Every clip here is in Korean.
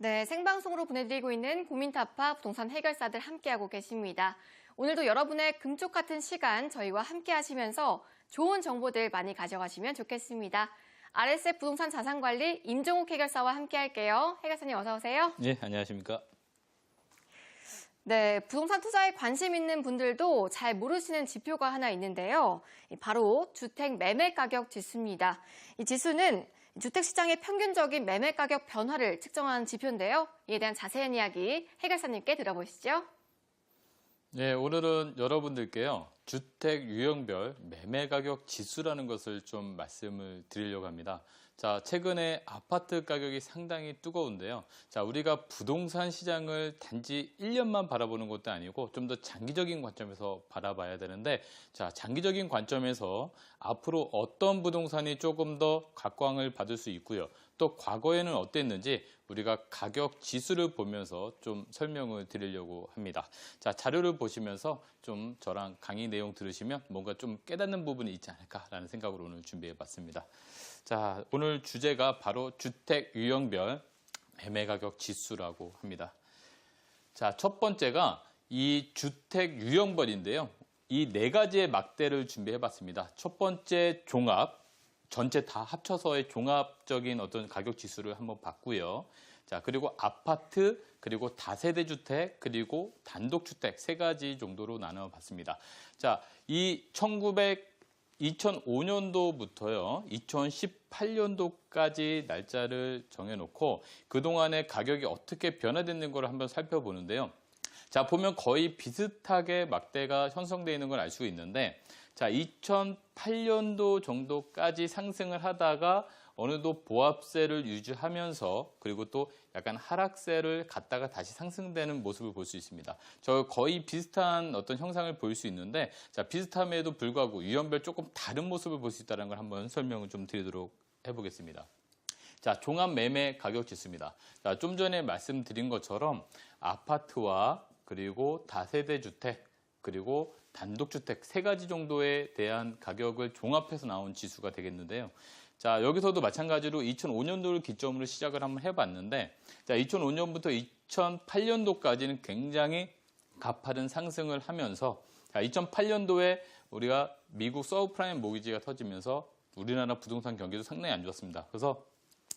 네, 생방송으로 보내드리고 있는 고민타파 부동산 해결사들 함께하고 계십니다. 오늘도 여러분의 금쪽 같은 시간 저희와 함께 하시면서 좋은 정보들 많이 가져가시면 좋겠습니다. RSF 부동산 자산관리 임종욱 해결사와 함께 할게요. 해결사님 어서 오세요. 네, 안녕하십니까. 네, 부동산 투자에 관심 있는 분들도 잘 모르시는 지표가 하나 있는데요. 바로 주택 매매 가격 지수입니다. 이 지수는 주택시장의 평균적인 매매 가격 변화를 측정한 지표인데요. 이에 대한 자세한 이야기 해결사님께 들어보시죠. 네, 오늘은 여러분들께요. 주택 유형별 매매 가격 지수라는 것을 좀 말씀을 드리려고 합니다. 자, 최근에 아파트 가격이 상당히 뜨거운데요. 자, 우리가 부동산 시장을 단지 1년만 바라보는 것도 아니고 좀 더 장기적인 관점에서 바라봐야 되는데, 자, 장기적인 관점에서 앞으로 어떤 부동산이 조금 더 각광을 받을 수 있고요. 또 과거에는 어땠는지 우리가 가격 지수를 보면서 좀 설명을 드리려고 합니다. 자, 자료를 보시면서 좀 저랑 강의 내용 들으시면 뭔가 좀 깨닫는 부분이 있지 않을까라는 생각으로 오늘 준비해 봤습니다. 자, 오늘 주제가 바로 주택 유형별 매매 가격 지수라고 합니다. 자, 첫 번째가 이 주택 유형별인데요. 이 네 가지의 막대를 준비해 봤습니다. 첫 번째 종합, 전체 다 합쳐서의 종합적인 어떤 가격 지수를 한번 봤고요. 자, 그리고 아파트, 그리고 다세대 주택, 그리고 단독주택 세 가지 정도로 나눠 봤습니다. 자, 이 2005년도부터요, 2018년도까지 날짜를 정해놓고 그동안의 가격이 어떻게 변화됐는 걸 한번 살펴보는데요. 자, 보면 거의 비슷하게 막대가 형성되어 있는 걸 알 수 있는데, 자, 2008년도 정도까지 상승을 하다가 어느덧 보합세를 유지하면서 그리고 또 약간 하락세를 갔다가 다시 상승되는 모습을 볼 수 있습니다. 저 거의 비슷한 어떤 형상을 볼 수 있는데, 자, 비슷함에도 불구하고 유형별 조금 다른 모습을 볼 수 있다는 걸 한번 설명을 좀 드리도록 해보겠습니다. 자, 종합 매매 가격 지수입니다. 자, 좀 전에 말씀드린 것처럼 아파트와 그리고 다세대 주택, 그리고 단독주택 세 가지 정도에 대한 가격을 종합해서 나온 지수가 되겠는데요. 자, 여기서도 마찬가지로 2005년도를 기점으로 시작을 한번 해봤는데, 자, 2005년부터 2008년도까지는 굉장히 가파른 상승을 하면서, 자, 2008년도에 우리가 미국 서브프라임 모기지가 터지면서 우리나라 부동산 경기도 상당히 안 좋았습니다. 그래서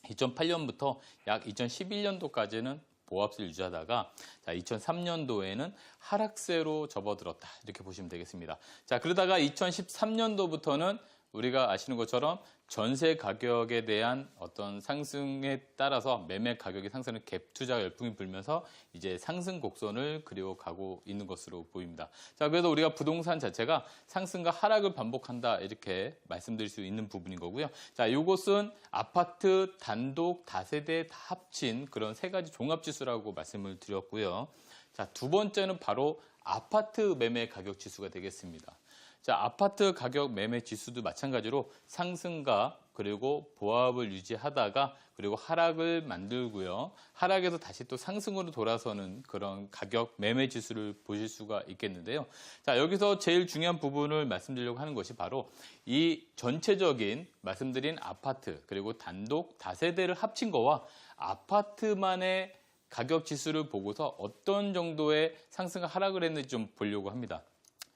2008년부터 약 2011년도까지는 보합세를 유지하다가, 자, 2003년도에는 하락세로 접어들었다, 이렇게 보시면 되겠습니다. 자, 그러다가 2013년도부터는 우리가 아시는 것처럼 전세 가격에 대한 어떤 상승에 따라서 매매 가격이 상승하는 갭 투자 열풍이 불면서 이제 상승 곡선을 그려가고 있는 것으로 보입니다. 자, 그래서 우리가 부동산 자체가 상승과 하락을 반복한다, 이렇게 말씀드릴 수 있는 부분인 거고요. 자, 이것은 아파트, 단독, 다세대 다 합친 그런 세 가지 종합지수라고 말씀을 드렸고요. 자, 두 번째는 바로 아파트 매매 가격 지수가 되겠습니다. 자, 아파트 가격 매매 지수도 마찬가지로 상승과 그리고 보합을 유지하다가 그리고 하락을 만들고요. 하락에서 다시 또 상승으로 돌아서는 그런 가격 매매 지수를 보실 수가 있겠는데요. 자, 여기서 제일 중요한 부분을 말씀드리려고 하는 것이 바로 이 전체적인 말씀드린 아파트 그리고 단독 다세대를 합친 거와 아파트만의 가격 지수를 보고서 어떤 정도의 상승과 하락을 했는지 좀 보려고 합니다.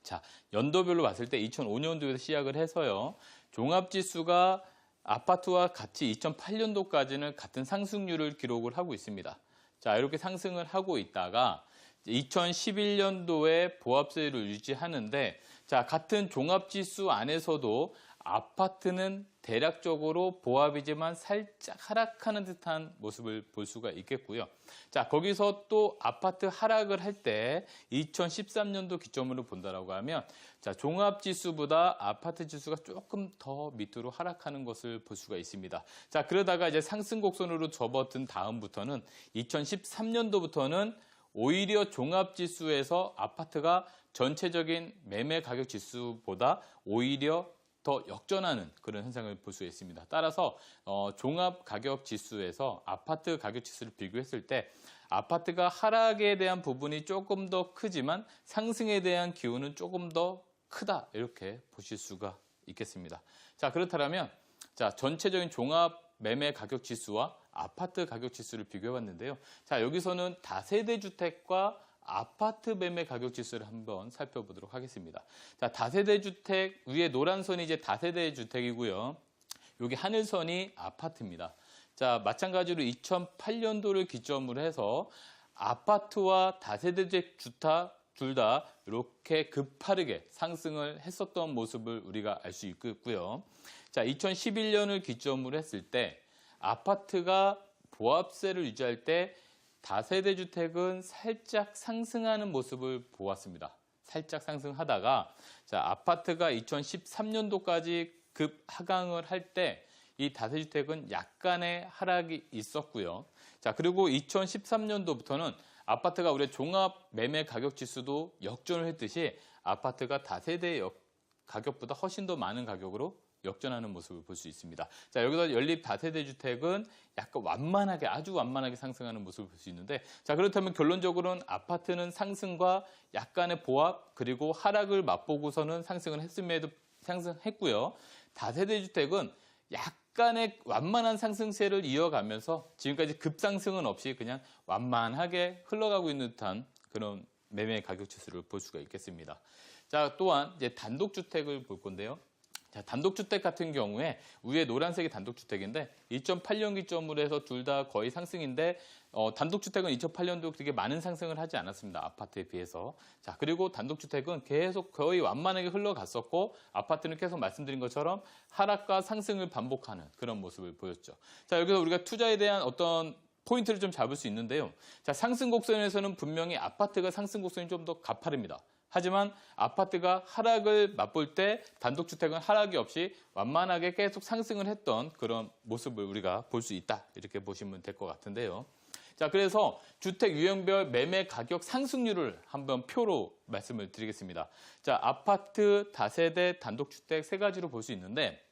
자, 연도별로 봤을 때 2005년도에서 시작을 해서요. 종합지수가 아파트와 같이 2008년도까지는 같은 상승률을 기록을 하고 있습니다. 자, 이렇게 상승을 하고 있다가 2011년도에 보합세를 유지하는데, 자, 같은 종합지수 안에서도 아파트는 대략적으로 보합이지만 살짝 하락하는 듯한 모습을 볼 수가 있겠고요. 자, 거기서 또 아파트 하락을 할 때 2013년도 기점으로 본다라고 하면, 자, 종합지수보다 아파트 지수가 조금 더 밑으로 하락하는 것을 볼 수가 있습니다. 자, 그러다가 이제 상승 곡선으로 접어든 다음부터는 2013년도부터는 오히려 종합지수에서 아파트가 전체적인 매매 가격 지수보다 오히려 더 역전하는 그런 현상을 볼 수 있습니다. 따라서 종합 가격 지수에서 아파트 가격 지수를 비교했을 때 아파트가 하락에 대한 부분이 조금 더 크지만 상승에 대한 기운은 조금 더 크다, 이렇게 보실 수가 있겠습니다. 자, 그렇다면 자, 전체적인 종합 매매 가격 지수와 아파트 가격 지수를 비교해 봤는데요. 자, 여기서는 다세대 주택과 아파트 매매 가격 지수를 한번 살펴보도록 하겠습니다. 자, 다세대 주택 위에 노란 선이 이제 다세대 주택이고요. 여기 하늘선이 아파트입니다. 자, 마찬가지로 2008년도를 기점으로 해서 아파트와 다세대 주택 둘 다 이렇게 급하게 상승을 했었던 모습을 우리가 알 수 있고요. 자, 2011년을 기점으로 했을 때 아파트가 보합세를 유지할 때 다세대 주택은 살짝 상승하는 모습을 보았습니다. 살짝 상승하다가 자, 아파트가 2013년도까지 급 하강을 할 때 이 다세대 주택은 약간의 하락이 있었고요. 자, 그리고 2013년도부터는 아파트가 우리 종합 매매 가격 지수도 역전을 했듯이 아파트가 다세대 가격보다 훨씬 더 많은 가격으로 역전하는 모습을 볼 수 있습니다. 자, 여기서 연립 다세대 주택은 약간 완만하게, 아주 완만하게 상승하는 모습을 볼 수 있는데, 자, 그렇다면 결론적으로는 아파트는 상승과 약간의 보합, 그리고 하락을 맛보고서는 상승을 했음에도 상승했고요. 다세대 주택은 약간의 완만한 상승세를 이어가면서 지금까지 급상승은 없이 그냥 완만하게 흘러가고 있는 듯한 그런 매매 가격 지수를 볼 수가 있겠습니다. 자, 또한 이제 단독주택을 볼 건데요. 자, 단독주택 같은 경우에 위에 노란색이 단독주택인데 2008년 기점으로 해서 둘 다 거의 상승인데 단독주택은 2008년도 되게 많은 상승을 하지 않았습니다. 아파트에 비해서. 자, 그리고 단독주택은 계속 거의 완만하게 흘러갔었고 아파트는 계속 말씀드린 것처럼 하락과 상승을 반복하는 그런 모습을 보였죠. 자, 여기서 우리가 투자에 대한 어떤 포인트를 좀 잡을 수 있는데요. 자, 상승 곡선에서는 분명히 아파트가 상승 곡선이 좀 더 가파릅니다. 하지만 아파트가 하락을 맛볼 때 단독주택은 하락이 없이 완만하게 계속 상승을 했던 그런 모습을 우리가 볼 수 있다. 이렇게 보시면 될 것 같은데요. 자, 그래서 주택 유형별 매매 가격 상승률을 한번 표로 말씀을 드리겠습니다. 자, 아파트, 다세대, 단독주택 세 가지로 볼 수 있는데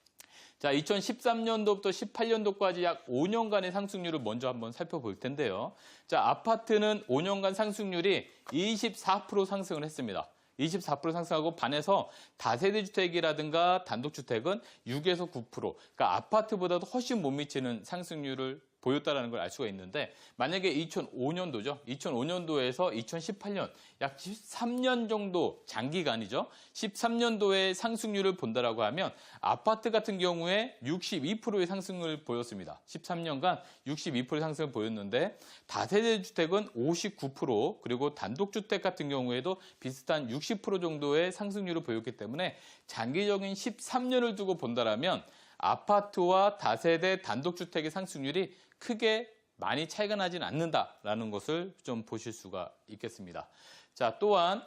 자, 2013년도부터 18년도까지 약 5년간의 상승률을 먼저 한번 살펴볼 텐데요. 자, 아파트는 5년간 상승률이 24% 상승을 했습니다. 24% 상승하고 반해서 다세대 주택이라든가 단독주택은 6에서 9%, 그러니까 아파트보다도 훨씬 못 미치는 상승률을 보였다는 걸 알 수가 있는데 만약에 2005년도죠. 2005년도에서 2018년 약 13년 정도 장기간이죠. 13년도의 상승률을 본다라고 하면 아파트 같은 경우에 62%의 상승을 보였습니다. 13년간 62%의 상승을 보였는데 다세대 주택은 59% 그리고 단독주택 같은 경우에도 비슷한 60% 정도의 상승률을 보였기 때문에 장기적인 13년을 두고 본다라면 아파트와 다세대 단독주택의 상승률이 크게 많이 차이가 나진 않는다라는 것을 좀 보실 수가 있겠습니다. 자, 또한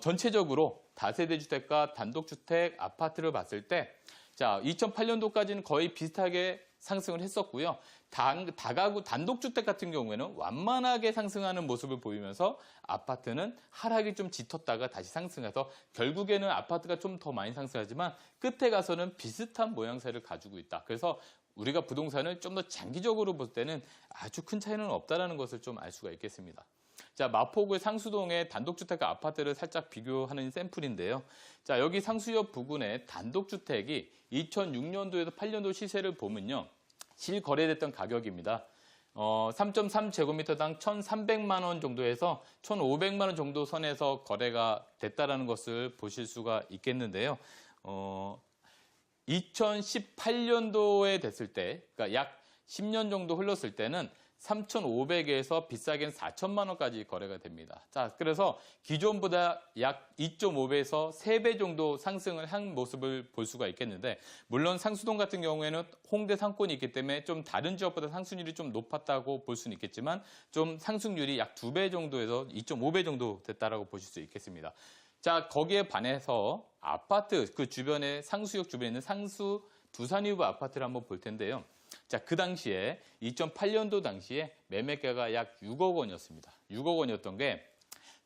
전체적으로 다세대 주택과 단독주택, 아파트를 봤을 때 자, 2008년도까지는 거의 비슷하게 상승을 했었고요. 다가구 단독주택 같은 경우에는 완만하게 상승하는 모습을 보이면서 아파트는 하락이 좀 짙었다가 다시 상승해서 결국에는 아파트가 좀 더 많이 상승하지만 끝에 가서는 비슷한 모양새를 가지고 있다. 그래서 우리가 부동산을 좀 더 장기적으로 볼 때는 아주 큰 차이는 없다는 것을 좀 알 수가 있겠습니다. 자, 마포구의 상수동의 단독주택과 아파트를 살짝 비교하는 샘플인데요. 자, 여기 상수역 부근의 단독주택이 2006년도에서 8년도 시세를 보면요. 실거래됐던 가격입니다. 3.3제곱미터당 1,300만 원 정도에서 1,500만 원 정도 선에서 거래가 됐다는 것을 보실 수가 있겠는데요. 2018년도에 됐을 때, 그러니까 약 10년 정도 흘렀을 때는 3,500에서 비싸게는 4천만 원까지 거래가 됩니다. 자, 그래서 기존보다 약 2.5배에서 3배 정도 상승을 한 모습을 볼 수가 있겠는데 물론 상수동 같은 경우에는 홍대 상권이 있기 때문에 좀 다른 지역보다 상승률이 좀 높았다고 볼 수는 있겠지만 좀 상승률이 약 2배 정도에서 2.5배 정도 됐다라고 보실 수 있겠습니다. 자, 거기에 반해서 아파트 그 주변에 상수역 주변에 있는 상수 두산위브 아파트를 한번 볼 텐데요. 자, 그 당시에 2008년도 당시에 매매가가 약 6억 원이었습니다. 6억 원이었던 게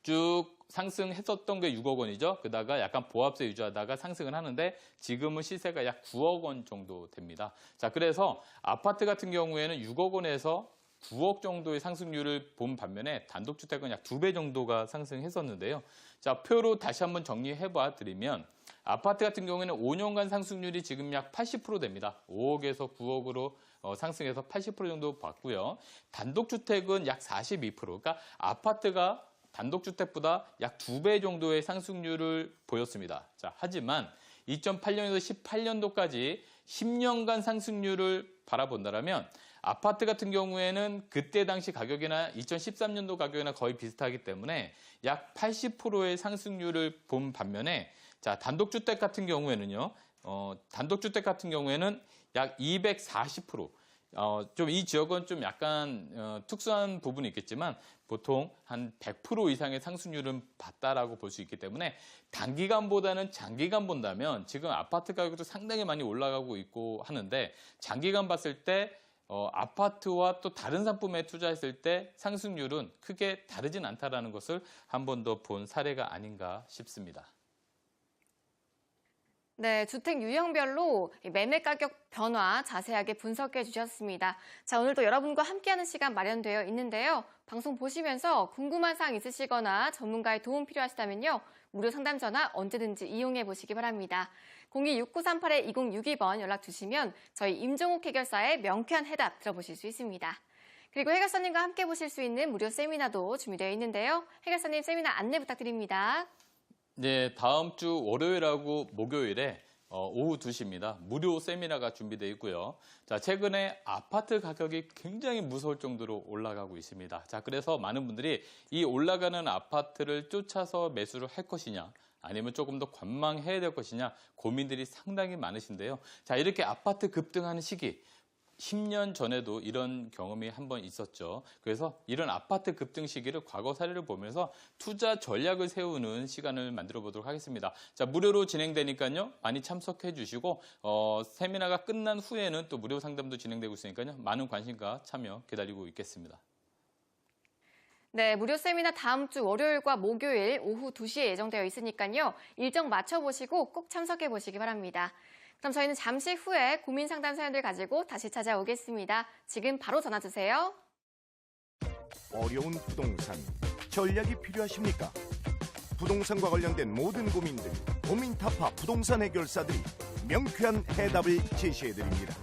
쭉 상승했었던 게 6억 원이죠. 그다가 약간 보합세 유지하다가 상승을 하는데 지금은 시세가 약 9억 원 정도 됩니다. 자, 그래서 아파트 같은 경우에는 6억 원에서 9억 정도의 상승률을 본 반면에 단독주택은 약 2배 정도가 상승했었는데요. 자, 표로 다시 한번 정리해 봐 드리면 아파트 같은 경우에는 5년간 상승률이 지금 약 80% 됩니다. 5억에서 9억으로 상승해서 80% 정도 봤고요. 단독주택은 약 42%, 그러니까 아파트가 단독주택보다 약 2배 정도의 상승률을 보였습니다. 자, 하지만 2008년에서 18년도까지 10년간 상승률을 바라본다면 아파트 같은 경우에는 그때 당시 가격이나 2013년도 가격이나 거의 비슷하기 때문에 약 80%의 상승률을 본 반면에 자, 단독주택 같은 경우에는요. 단독주택 같은 경우에는 약 240%. 좀 이 지역은 좀 약간 특수한 부분이 있겠지만 보통 한 100% 이상의 상승률은 봤다라고 볼 수 있기 때문에 단기간보다는 장기간 본다면 지금 아파트 가격도 상당히 많이 올라가고 있고 하는데 장기간 봤을 때 아파트와 또 다른 상품에 투자했을 때 상승률은 크게 다르진 않다라는 것을 한 번 더 본 사례가 아닌가 싶습니다. 네, 주택 유형별로 매매 가격 변화 자세하게 분석해 주셨습니다. 자, 오늘도 여러분과 함께하는 시간 마련되어 있는데요. 방송 보시면서 궁금한 사항 있으시거나 전문가의 도움 필요하시다면요. 무료 상담 전화 언제든지 이용해 보시기 바랍니다. 02-6938-2062번 연락 주시면 저희 임종욱 해결사의 명쾌한 해답 들어보실 수 있습니다. 그리고 해결사님과 함께 보실 수 있는 무료 세미나도 준비되어 있는데요. 해결사님 세미나 안내 부탁드립니다. 네, 다음 주 월요일하고 목요일에 오후 2시입니다. 무료 세미나가 준비되어 있고요. 자, 최근에 아파트 가격이 굉장히 무서울 정도로 올라가고 있습니다. 자, 그래서 많은 분들이 이 올라가는 아파트를 쫓아서 매수를 할 것이냐, 아니면 조금 더 관망해야 될 것이냐 고민들이 상당히 많으신데요. 자, 이렇게 아파트 급등하는 시기 10년 전에도 이런 경험이 한번 있었죠. 그래서 이런 아파트 급등 시기를 과거 사례를 보면서 투자 전략을 세우는 시간을 만들어 보도록 하겠습니다. 자, 무료로 진행되니까요. 많이 참석해 주시고 세미나가 끝난 후에는 또 무료 상담도 진행되고 있으니까요. 많은 관심과 참여 기다리고 있겠습니다. 네, 무료 세미나 다음 주 월요일과 목요일 오후 2시에 예정되어 있으니까요. 일정 맞춰보시고 꼭 참석해 보시기 바랍니다. 그럼 저희는 잠시 후에 고민 상담 사연들 가지고 다시 찾아오겠습니다. 지금 바로 전화 주세요. 어려운 부동산 전략이 필요하십니까? 부동산과 관련된 모든 고민들 고민타파 부동산 해결사들이 명쾌한 해답을 제시해드립니다.